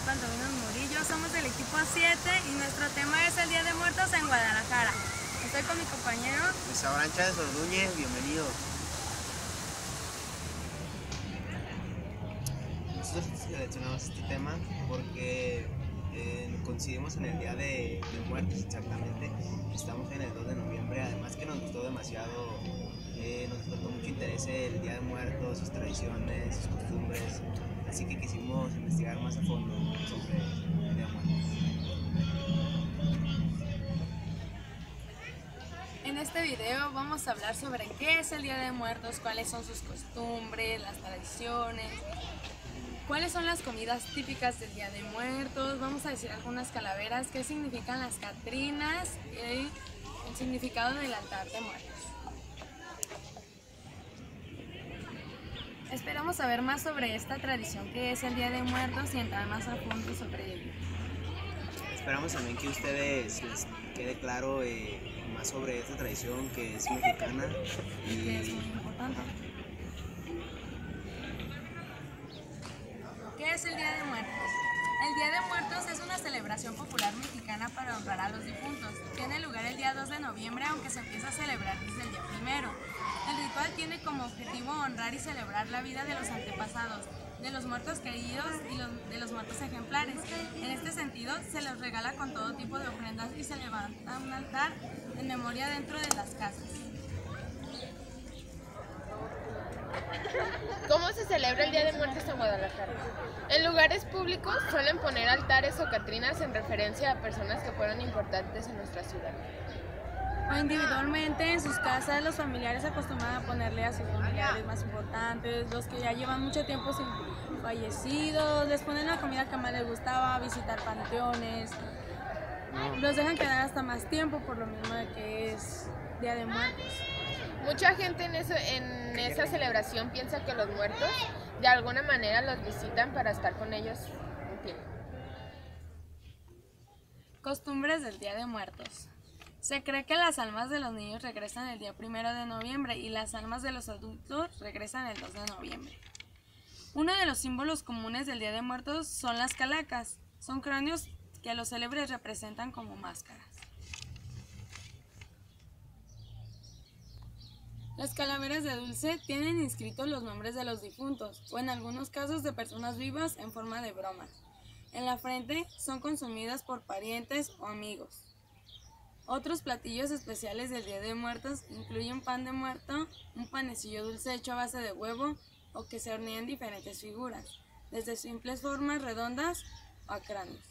Pantominos Murillo, somos del equipo 7 y nuestro tema es el Día de Muertos en Guadalajara. Estoy con mi compañero Abraham Chávez Orduñez, bienvenido. Nosotros seleccionamos este tema porque coincidimos en el Día de Muertos exactamente. Estamos en el 2 de noviembre, además que nos gustó demasiado, nos despertó mucho interés el Día de Muertos, sus tradiciones, sus costumbres, así que quisimos investigar más a fondo sobre el Día de Muertos. En este video vamos a hablar sobre qué es el Día de Muertos, cuáles son sus costumbres, las tradiciones, cuáles son las comidas típicas del Día de Muertos, vamos a decir algunas calaveras, qué significan las catrinas y el significado del altar de muertos. Esperamos saber más sobre esta tradición que es el Día de Muertos y entrar más a fondo sobre ello. Esperamos también que a ustedes les quede claro más sobre esta tradición que es mexicana y que es muy importante. ¿Qué es el Día de Muertos? El Día de Muertos es una celebración popular mexicana para honrar a los difuntos. Tiene lugar el día 2 de noviembre, aunque se empieza a celebrar desde el día 1. El ritual tiene como objetivo honrar y celebrar la vida de los antepasados, de los muertos queridos y de los muertos ejemplares. En este sentido, se les regala con todo tipo de ofrendas y se levanta un altar en memoria dentro de las casas. ¿Cómo se celebra el Día de Muertos en Guadalajara? En lugares públicos suelen poner altares o catrinas en referencia a personas que fueron importantes en nuestra ciudad. O individualmente en sus casas los familiares acostumbran a ponerle a sus familiares más importantes, los que ya llevan mucho tiempo sin fallecidos, les ponen la comida que más les gustaba, visitar panteones, los dejan quedar hasta más tiempo por lo mismo de que es Día de Muertos. Mucha gente en esa celebración piensa que los muertos de alguna manera los visitan para estar con ellos un tiempo. Costumbres del Día de Muertos. Se cree que las almas de los niños regresan el día 1 de noviembre y las almas de los adultos regresan el 2 de noviembre. Uno de los símbolos comunes del Día de Muertos son las calacas. Son cráneos que los célebres representan como máscaras. Las calaveras de dulce tienen inscritos los nombres de los difuntos, o en algunos casos de personas vivas en forma de bromas. En la frente son consumidas por parientes o amigos. Otros platillos especiales del Día de Muertos incluyen pan de muerto, un panecillo dulce hecho a base de huevo o que se hornea en diferentes figuras, desde simples formas redondas a cráneos.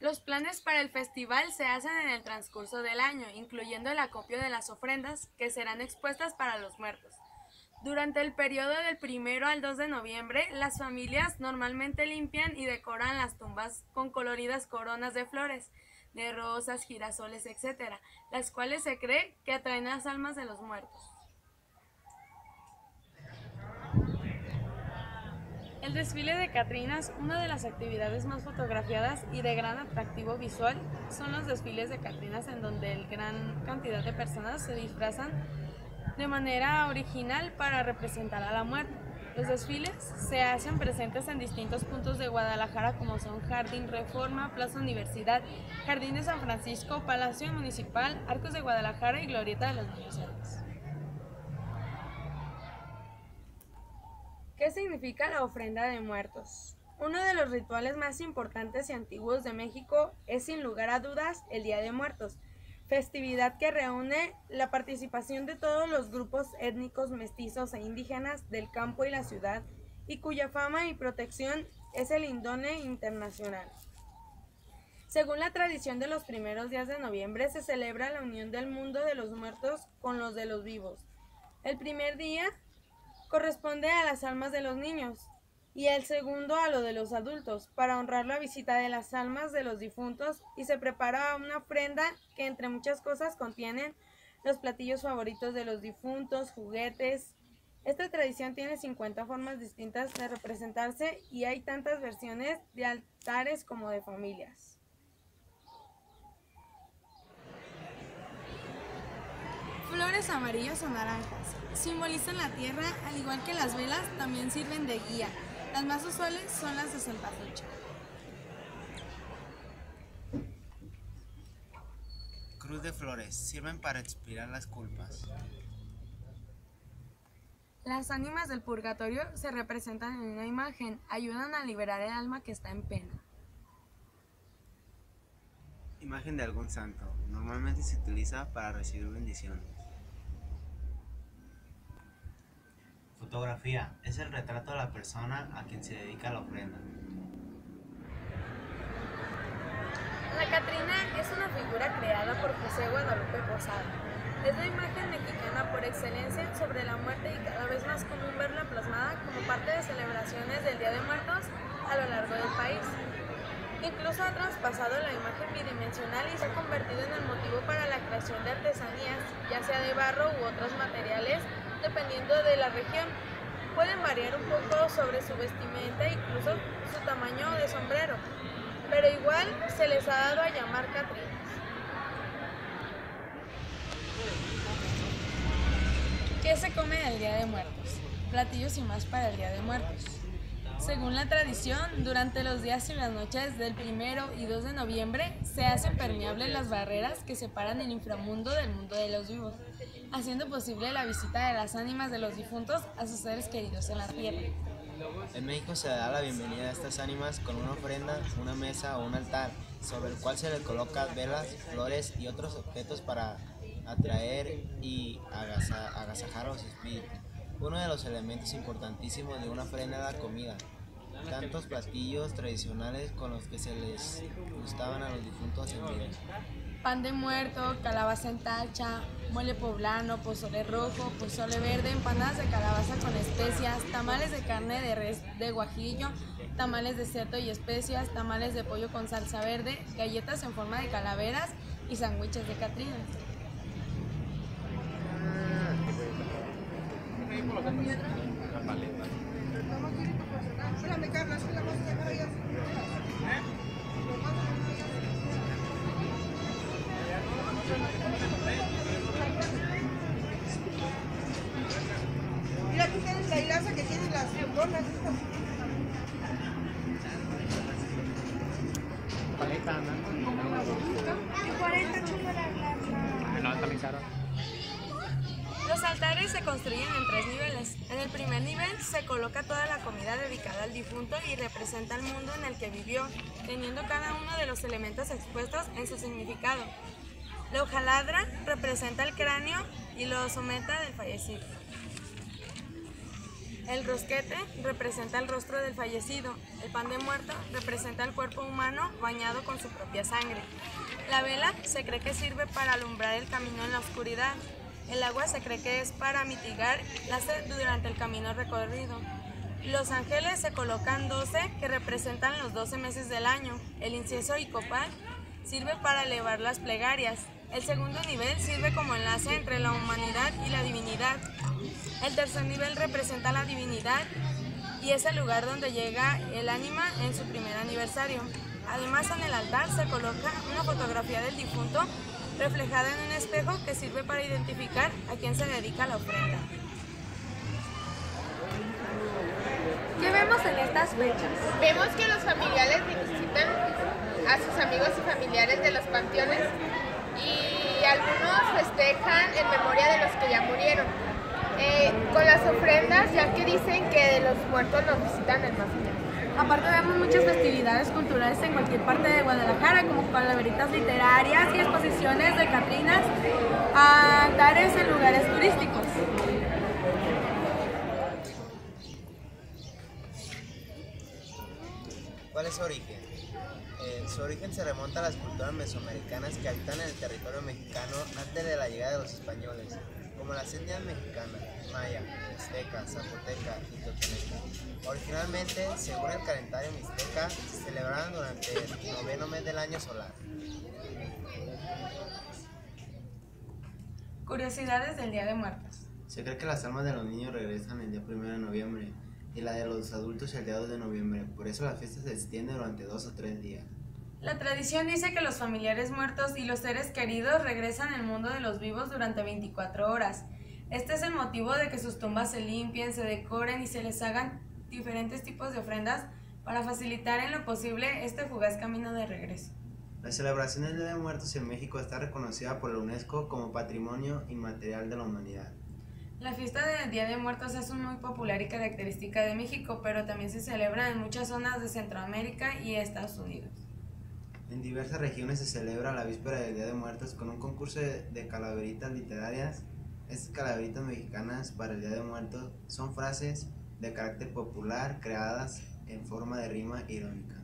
Los planes para el festival se hacen en el transcurso del año, incluyendo el acopio de las ofrendas que serán expuestas para los muertos. Durante el periodo del 1 al 2 de noviembre, las familias normalmente limpian y decoran las tumbas con coloridas coronas de flores, de rosas, girasoles, etc., las cuales se cree que atraen las almas de los muertos. El desfile de catrinas, una de las actividades más fotografiadas y de gran atractivo visual, son los desfiles de catrinas en donde gran cantidad de personas se disfrazan de manera original para representar a la muerte. Los desfiles se hacen presentes en distintos puntos de Guadalajara como son Jardín Reforma, Plaza Universidad, Jardín de San Francisco, Palacio Municipal, Arcos de Guadalajara y Glorieta de los Niños Héroes. ¿Qué significa la ofrenda de muertos? Uno de los rituales más importantes y antiguos de México es sin lugar a dudas el Día de Muertos, festividad que reúne la participación de todos los grupos étnicos mestizos e indígenas del campo y la ciudad y cuya fama y protección es el indone internacional. Según la tradición de los primeros días de noviembre se celebra la unión del mundo de los muertos con los de los vivos. El primer día corresponde a las almas de los niños y el segundo a lo de los adultos, para honrar la visita de las almas de los difuntos, y se prepara una ofrenda que entre muchas cosas contienen los platillos favoritos de los difuntos, juguetes. Esta tradición tiene 50 formas distintas de representarse y hay tantas versiones de altares como de familias. Flores amarillas o naranjas. Simbolizan la tierra, al igual que las velas, también sirven de guía. Las más usuales son las de cempasúchil. Cruz de flores. Sirven para expiar las culpas. Las ánimas del purgatorio se representan en una imagen, ayudan a liberar el alma que está en pena. Imagen de algún santo. Normalmente se utiliza para recibir bendiciones. Fotografía. Es el retrato de la persona a quien se dedica la ofrenda. La Catrina es una figura creada por José Guadalupe Posada. Es la imagen mexicana por excelencia sobre la muerte y cada vez más común verla plasmada como parte de celebraciones del Día de Muertos a lo largo del país. Incluso ha traspasado la imagen bidimensional y se ha convertido en el motivo para la creación de artesanías, ya sea de barro u otros materiales, dependiendo de la región. Pueden variar un poco sobre su vestimenta e incluso su tamaño de sombrero, pero igual se les ha dado a llamar catrinas. ¿Qué se come el Día de Muertos? Platillos y más para el Día de Muertos. Según la tradición, durante los días y las noches del 1 y 2 de noviembre se hacen permeables las barreras que separan el inframundo del mundo de los vivos, haciendo posible la visita de las ánimas de los difuntos a sus seres queridos en la tierra. En México se da la bienvenida a estas ánimas con una ofrenda, una mesa o un altar, sobre el cual se le colocan velas, flores y otros objetos para atraer y agasajar a los espíritus. Uno de los elementos importantísimos de una ofrenda es la comida. Tantos platillos tradicionales con los que se les gustaban a los difuntos en vida. Pan de muerto, calabaza en tacha, mole poblano, pozole rojo, pozole verde, empanadas de calabaza con especias, tamales de carne de res de guajillo, tamales de cerdo y especias, tamales de pollo con salsa verde, galletas en forma de calaveras y sándwiches de catrinas. Mira, tú tienes la hilaza que tiene las donas. Los altares se construyen en 3 niveles. En el primer nivel se coloca toda la comida dedicada al difunto y representa el mundo en el que vivió, teniendo cada uno de los elementos expuestos en su significado. La hojaladra representa el cráneo y la osometa del fallecido. El rosquete representa el rostro del fallecido. El pan de muerto representa el cuerpo humano bañado con su propia sangre. La vela se cree que sirve para alumbrar el camino en la oscuridad. El agua se cree que es para mitigar la sed durante el camino recorrido. Los ángeles se colocan 12 que representan los 12 meses del año. El incienso y copal sirve para elevar las plegarias. El segundo nivel sirve como enlace entre la humanidad y la divinidad. El tercer nivel representa la divinidad y es el lugar donde llega el ánima en su primer aniversario. Además, en el altar se coloca una fotografía del difunto reflejada en un espejo que sirve para identificar a quién se dedica la ofrenda. ¿Qué vemos en estas fechas? Vemos que los familiares visitan a sus amigos y familiares de los panteones y algunos festejan en memoria de los que ya murieron. Con las ofrendas, ya que dicen que los muertos los visitan en más allá. Aparte vemos muchas festividades culturales en cualquier parte de Guadalajara, como calaveritas literarias y exposiciones de catrinas, altares en lugares turísticos. ¿Cuál es su origen? Su origen se remonta a las culturas mesoamericanas que habitan en el territorio mexicano antes de la llegada de los españoles, como las etnias mexicanas, maya, mixteca, zapoteca y totoneca. Originalmente, según el calendario mixteca, se celebraban durante el 9º mes del año solar. Curiosidades del Día de Muertos. Se cree que las almas de los niños regresan el día 1 de noviembre y la de los adultos el día 2 de noviembre, por eso la fiesta se extiende durante 2 o 3 días. La tradición dice que los familiares muertos y los seres queridos regresan al mundo de los vivos durante 24 horas. Este es el motivo de que sus tumbas se limpien, se decoren y se les hagan diferentes tipos de ofrendas para facilitar en lo posible este fugaz camino de regreso. La celebración del Día de Muertos en México está reconocida por la UNESCO como Patrimonio Inmaterial de la Humanidad. La fiesta del Día de Muertos es muy popular y característica de México, pero también se celebra en muchas zonas de Centroamérica y Estados Unidos. En diversas regiones se celebra la víspera del Día de Muertos con un concurso de calaveritas literarias. Estas calaveritas mexicanas para el Día de Muertos son frases de carácter popular creadas en forma de rima irónica.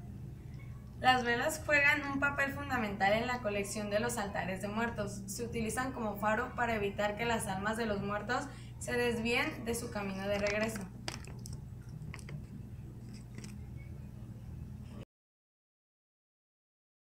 Las velas juegan un papel fundamental en la colección de los altares de muertos. Se utilizan como faro para evitar que las almas de los muertos se desvíen de su camino de regreso.